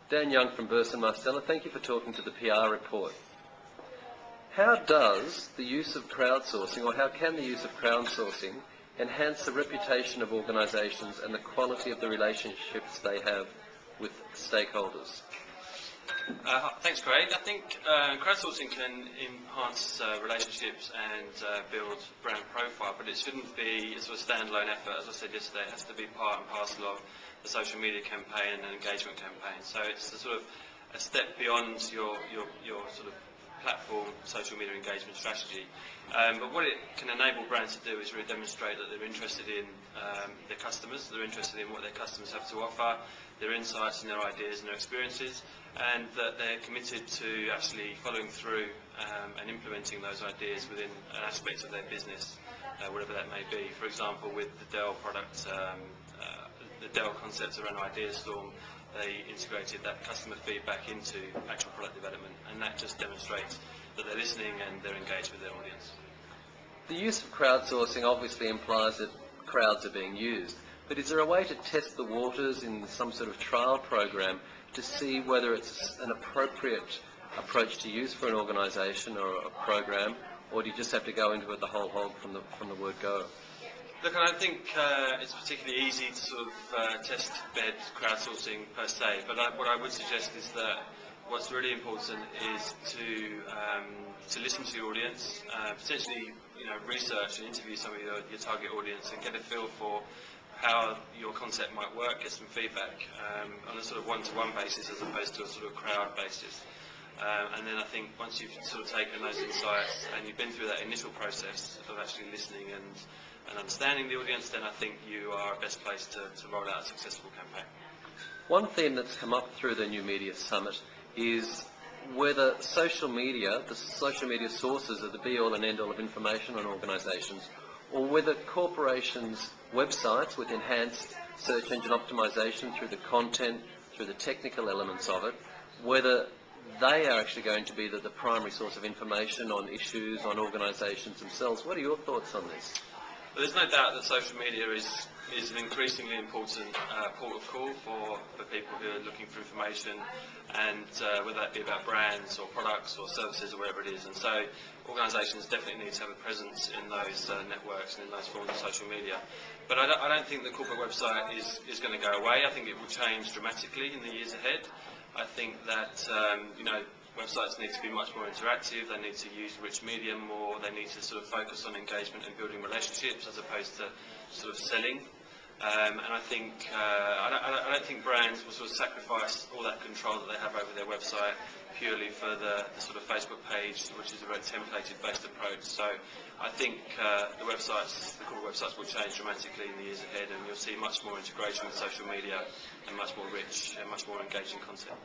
Dan Young from Burson, Marste. Thank you for talking to the PR report. How does the use of crowdsourcing, or how can the use of crowdsourcing enhance the reputation of organisations and the quality of the relationships they have with stakeholders? Thanks, Craig. I think crowdsourcing can enhance relationships and build brand profile, but it shouldn't be a sort of standalone effort. As I said yesterday, it has to be part and parcel of the social media campaign and engagement campaign. So it's a sort of a step beyond your sort of platform social media engagement strategy. But what it can enable brands to do is really demonstrate that they're interested in their customers, they're interested in what their customers have to offer, their insights and their ideas and their experiences, and that they're committed to actually following through and implementing those ideas within an aspect of their business, whatever that may be. For example, with the Dell product, the Dell concepts around Ideastorm, they integrated that customer feedback into actual product development, and that just demonstrates that they're listening and they're engaged with their audience. The use of crowdsourcing obviously implies that crowds are being used, but is there a way to test the waters in some sort of trial program to see whether it's an appropriate approach to use for an organisation or a program, or do you just have to go into it the whole hog from the word go? Look, I don't think it's particularly easy to sort of test bed crowdsourcing per se, but what I would suggest is that what's really important is to listen to your audience, potentially research and interview some of your target audience and get a feel for how your concept might work, get some feedback on a sort of one-to-one basis as opposed to a sort of crowd basis. And then I think once you've sort of taken those insights and you've been through that initial process of actually listening and understanding the audience, then I think you are best placed to roll out a successful campaign. One theme that's come up through the New Media Summit is whether social media, the social media sources are the be-all and end-all of information on organisations, or whether corporations' websites with enhanced search engine optimization through the content, through the technical elements of it, whether they are actually going to be the primary source of information on issues, on organisations themselves. What are your thoughts on this? Well, there's no doubt that social media is an increasingly important port of call for people who are looking for information, and whether that be about brands or products or services or whatever it is. And so organisations definitely need to have a presence in those networks and in those forms of social media. But I don't think the corporate website is going to go away. I think it will change dramatically in the years ahead. I think that websites need to be much more interactive. They need to use rich media more. They need to sort of focus on engagement and building relationships as opposed to sort of selling. And I think I don't think brands will sort of sacrifice all that control that they have over their website purely for the sort of Facebook page, which is a very templated-based approach. So I think the corporate websites will change dramatically in the years ahead, and you'll see much more integration with social media and much more rich and much more engaging content.